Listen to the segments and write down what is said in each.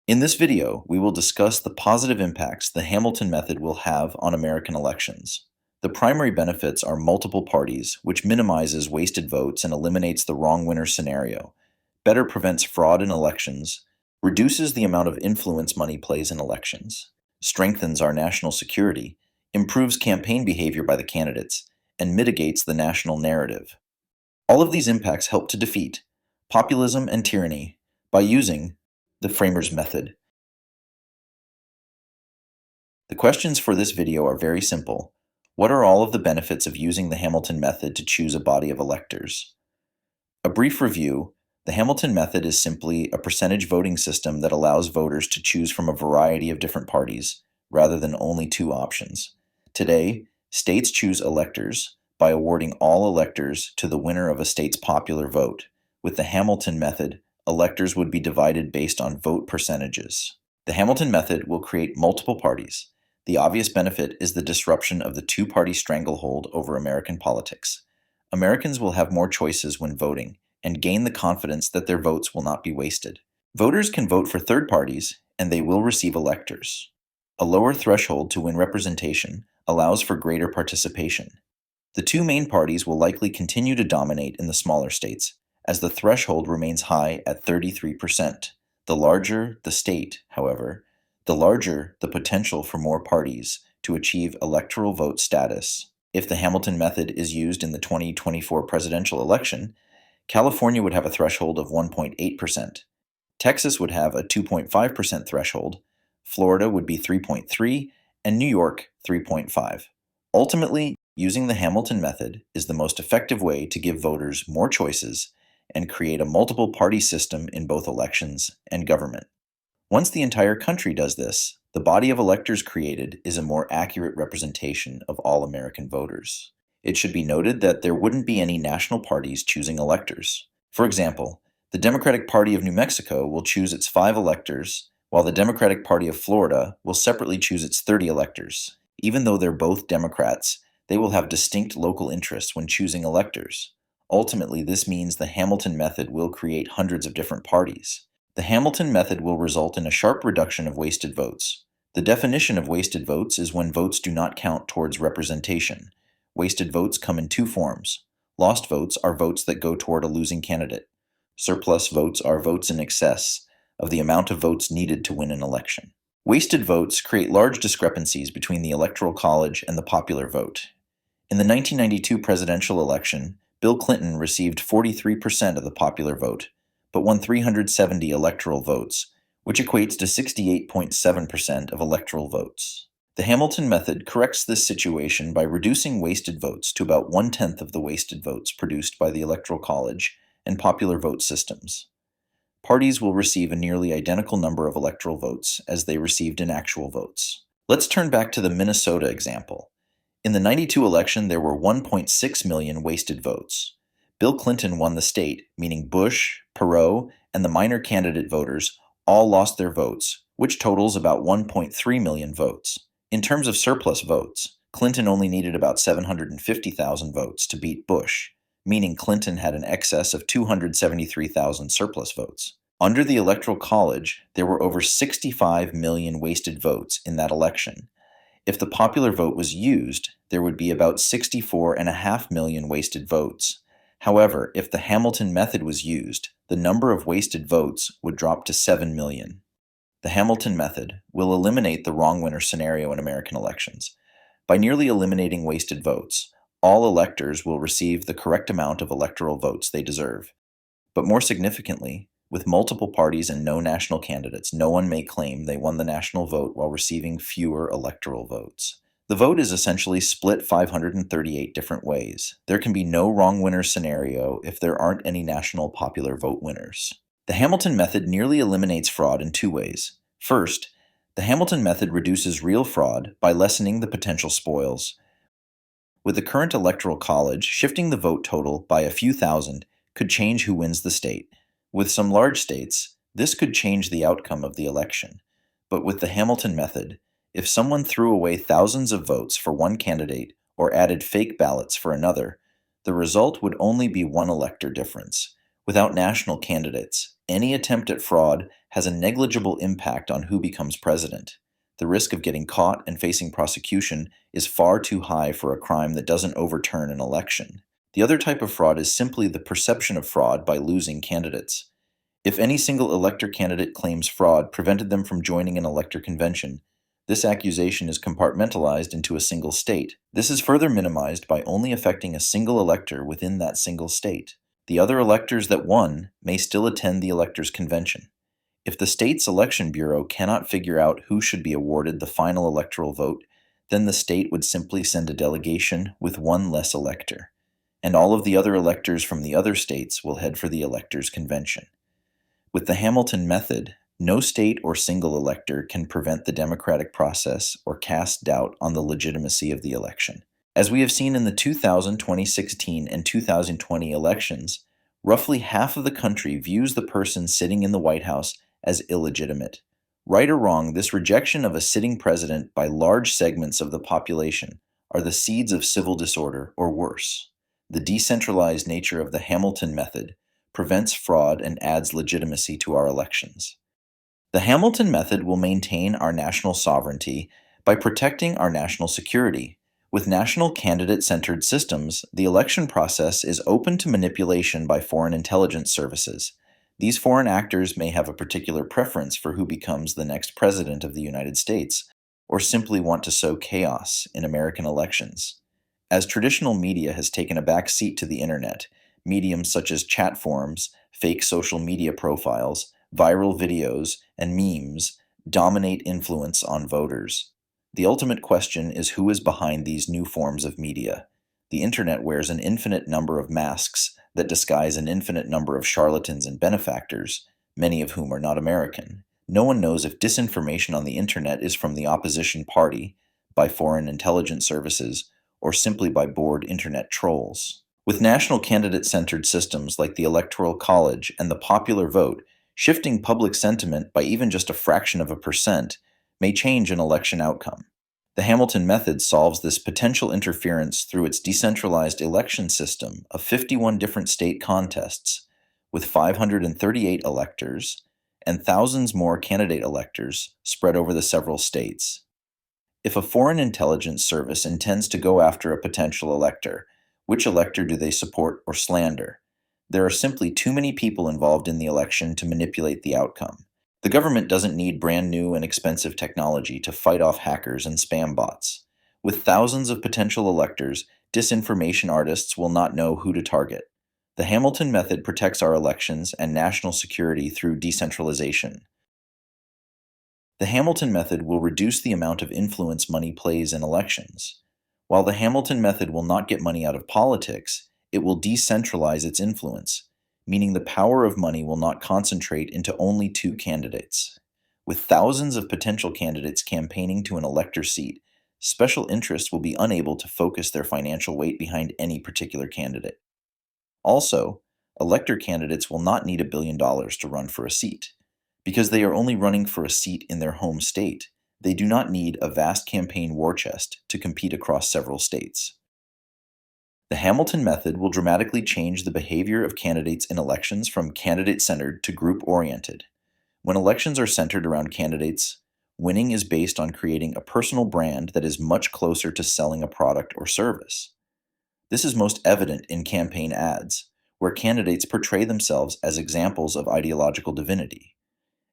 In this video, we will discuss the positive impacts the Hamilton method will have on American elections. The primary benefits are multiple parties, which minimizes wasted votes and eliminates the wrong winner scenario, better prevents fraud in elections, reduces the amount of influence money plays in elections, strengthens our national security, improves campaign behavior by the candidates, and mitigates the national narrative. All of these impacts help to defeat populism and tyranny by using the framers' method. The questions for this video are very simple. What are all of the benefits of using the Hamilton method to choose a body of electors? A brief review: the Hamilton method is simply a percentage voting system that allows voters to choose from a variety of different parties, rather than only two options. Today, states choose electors by awarding all electors to the winner of a state's popular vote. With the Hamilton method, electors would be divided based on vote percentages. The Hamilton method will create multiple parties. The obvious benefit is the disruption of the two-party stranglehold over American politics. Americans will have more choices when voting and gain the confidence that their votes will not be wasted. Voters can vote for third parties, and they will receive electors. A lower threshold to win representation allows for greater participation. The two main parties will likely continue to dominate in the smaller states, as the threshold remains high at 33%. The larger the state, however, the larger the potential for more parties to achieve electoral vote status. If the Hamilton method is used in the 2024 presidential election, California would have a threshold of 1.8%. Texas would have a 2.5% threshold, Florida would be 3.3%, and New York 3.5%. Ultimately, using the Hamilton method is the most effective way to give voters more choices and create a multiple party system in both elections and government. Once the entire country does this, the body of electors created is a more accurate representation of all American voters. It should be noted that there wouldn't be any national parties choosing electors. For example, the Democratic Party of New Mexico will choose its 5 electors, while the Democratic Party of Florida will separately choose its 30 electors. Even though they're both Democrats, they will have distinct local interests when choosing electors. Ultimately, this means the Hamilton method will create hundreds of different parties. The Hamilton method will result in a sharp reduction of wasted votes. The definition of wasted votes is when votes do not count towards representation. Wasted votes come in two forms. Lost votes are votes that go toward a losing candidate. Surplus votes are votes in excess of the amount of votes needed to win an election. Wasted votes create large discrepancies between the Electoral College and the popular vote. In the 1992 presidential election, Bill Clinton received 43% of the popular vote, but won 370 electoral votes, which equates to 68.7% of electoral votes. The Hamilton method corrects this situation by reducing wasted votes to about 1/10 of the wasted votes produced by the Electoral College and popular vote systems. Parties will receive a nearly identical number of electoral votes as they received in actual votes. Let's turn back to the Minnesota example. In the 92 election, there were 1.6 million wasted votes. Bill Clinton won the state, meaning Bush, Perot, and the minor candidate voters all lost their votes, which totals about 1.3 million votes. In terms of surplus votes, Clinton only needed about 750,000 votes to beat Bush, meaning Clinton had an excess of 273,000 surplus votes. Under the Electoral College, there were over 65 million wasted votes in that election. If the popular vote was used, there would be about 64.5 million wasted votes. However, if the Hamilton method was used, the number of wasted votes would drop to 7 million. The Hamilton method will eliminate the wrong winner scenario in American elections. By nearly eliminating wasted votes, all electors will receive the correct amount of electoral votes they deserve. But more significantly, with multiple parties and no national candidates, no one may claim they won the national vote while receiving fewer electoral votes. The vote is essentially split 538 different ways. There can be no wrong winner scenario if there aren't any national popular vote winners. The Hamilton method nearly eliminates fraud in two ways. First, the Hamilton method reduces real fraud by lessening the potential spoils. With the current Electoral College, shifting the vote total by a few thousand could change who wins the state. With some large states, this could change the outcome of the election. But with the Hamilton method, if someone threw away thousands of votes for one candidate or added fake ballots for another, the result would only be one elector difference. Without national candidates, any attempt at fraud has a negligible impact on who becomes president. The risk of getting caught and facing prosecution is far too high for a crime that doesn't overturn an election. The other type of fraud is simply the perception of fraud by losing candidates. If any single elector candidate claims fraud prevented them from joining an elector convention, this accusation is compartmentalized into a single state. This is further minimized by only affecting a single elector within that single state. The other electors that won may still attend the electors' convention. If the state's election bureau cannot figure out who should be awarded the final electoral vote, then the state would simply send a delegation with one less elector, and all of the other electors from the other states will head for the electors' convention. With the Hamilton method, no state or single elector can prevent the democratic process or cast doubt on the legitimacy of the election. As we have seen in the 2000, 2016, and 2020 elections, roughly half of the country views the person sitting in the White House as illegitimate. Right or wrong, this rejection of a sitting president by large segments of the population are the seeds of civil disorder, or worse. The decentralized nature of the Hamilton method prevents fraud and adds legitimacy to our elections. The Hamilton method will maintain our national sovereignty by protecting our national security. With national candidate-centered systems, the election process is open to manipulation by foreign intelligence services. These foreign actors may have a particular preference for who becomes the next president of the United States, or simply want to sow chaos in American elections. As traditional media has taken a back seat to the internet, mediums such as chat forums, fake social media profiles, viral videos, and memes dominate influence on voters. The ultimate question is who is behind these new forms of media. The internet wears an infinite number of masks that disguise an infinite number of charlatans and benefactors, many of whom are not American. No one knows if disinformation on the internet is from the opposition party, by foreign intelligence services, or simply by bored internet trolls. With national candidate-centered systems like the Electoral College and the popular vote, shifting public sentiment by even just a fraction of a percent may change an election outcome. The Hamilton method solves this potential interference through its decentralized election system of 51 different state contests, with 538 electors and thousands more candidate electors spread over the several states. If a foreign intelligence service intends to go after a potential elector, which elector do they support or slander? There are simply too many people involved in the election to manipulate the outcome. The government doesn't need brand new and expensive technology to fight off hackers and spam bots. With thousands of potential electors, disinformation artists will not know who to target. The Hamilton method protects our elections and national security through decentralization. The Hamilton method will reduce the amount of influence money plays in elections. While the Hamilton method will not get money out of politics, it will decentralize its influence, meaning the power of money will not concentrate into only two candidates. With thousands of potential candidates campaigning to an elector seat, special interests will be unable to focus their financial weight behind any particular candidate. Also, elector candidates will not need $1 billion to run for a seat. Because they are only running for a seat in their home state, they do not need a vast campaign war chest to compete across several states. The Hamilton method will dramatically change the behavior of candidates in elections from candidate-centered to group-oriented. When elections are centered around candidates, winning is based on creating a personal brand that is much closer to selling a product or service. This is most evident in campaign ads, where candidates portray themselves as examples of ideological divinity,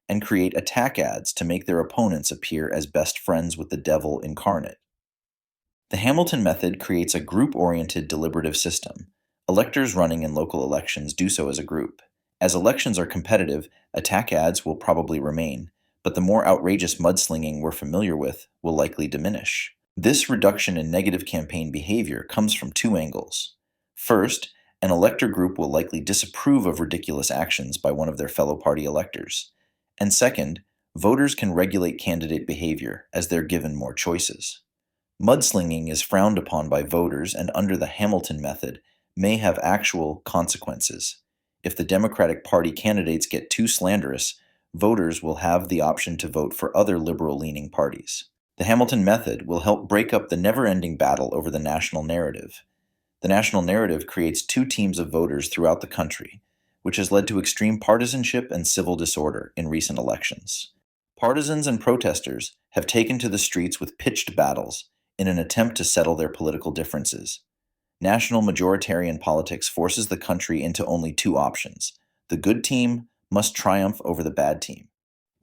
and create attack ads to make their opponents appear as best friends with the devil incarnate. The Hamilton method creates a group-oriented deliberative system. Electors running in local elections do so as a group. As elections are competitive, attack ads will probably remain, but the more outrageous mudslinging we're familiar with will likely diminish. This reduction in negative campaign behavior comes from two angles. First, an elector group will likely disapprove of ridiculous actions by one of their fellow party electors. And second, voters can regulate candidate behavior as they're given more choices. Mudslinging is frowned upon by voters and under the Hamilton method may have actual consequences. If the Democratic Party candidates get too slanderous, voters will have the option to vote for other liberal-leaning parties. The Hamilton method will help break up the never-ending battle over the national narrative. The national narrative creates two teams of voters throughout the country. which has led to extreme partisanship and civil disorder in recent elections. Partisans and protesters have taken to the streets with pitched battles in an attempt to settle their political differences. National majoritarian politics forces the country into only two options. The good team must triumph over the bad team.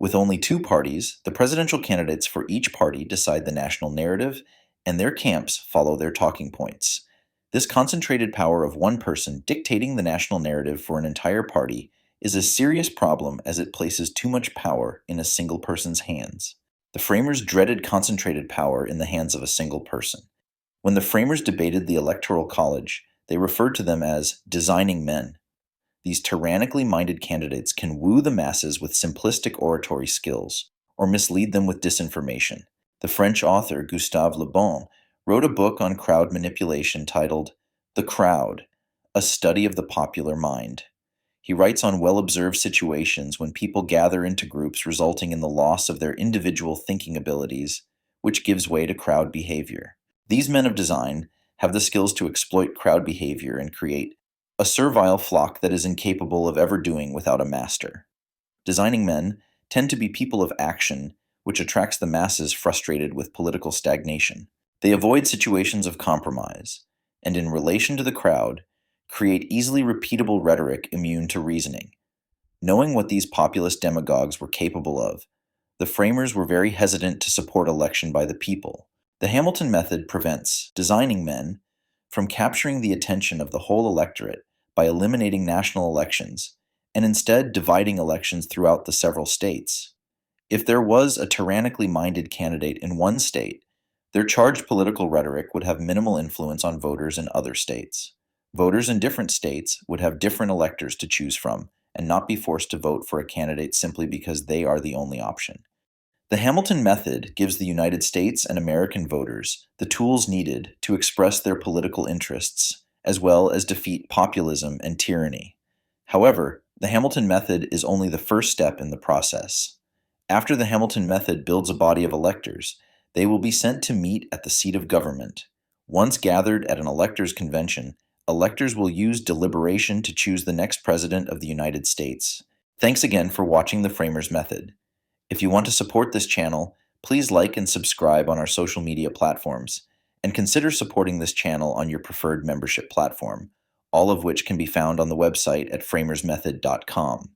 With only two parties, the presidential candidates for each party decide the national narrative, and their camps follow their talking points. This concentrated power of one person dictating the national narrative for an entire party is a serious problem as it places too much power in a single person's hands. The framers dreaded concentrated power in the hands of a single person. When the framers debated the Electoral College, they referred to them as designing men. These tyrannically minded candidates can woo the masses with simplistic oratory skills, or mislead them with disinformation. The French author Gustave Le Bon wrote a book on crowd manipulation titled The Crowd, A Study of the Popular Mind. He writes on well-observed situations when people gather into groups resulting in the loss of their individual thinking abilities, which gives way to crowd behavior. These men of design have the skills to exploit crowd behavior and create a servile flock that is incapable of ever doing without a master. Designing men tend to be people of action, which attracts the masses frustrated with political stagnation. They avoid situations of compromise, and in relation to the crowd, create easily repeatable rhetoric immune to reasoning. Knowing what these populist demagogues were capable of, the framers were very hesitant to support election by the people. The Hamilton method prevents designing men from capturing the attention of the whole electorate by eliminating national elections, and instead dividing elections throughout the several states. If there was a tyrannically minded candidate in one state, their charged political rhetoric would have minimal influence on voters in other states. Voters in different states would have different electors to choose from and not be forced to vote for a candidate simply because they are the only option. The Hamilton method gives the United States and American voters the tools needed to express their political interests, as well as defeat populism and tyranny. However, the Hamilton method is only the first step in the process. After the Hamilton method builds a body of electors, they will be sent to meet at the seat of government. Once gathered at an electors' convention, electors will use deliberation to choose the next president of the United States. Thanks again for watching the Framers Method. If you want to support this channel, please like and subscribe on our social media platforms, and consider supporting this channel on your preferred membership platform, all of which can be found on the website at framersmethod.com.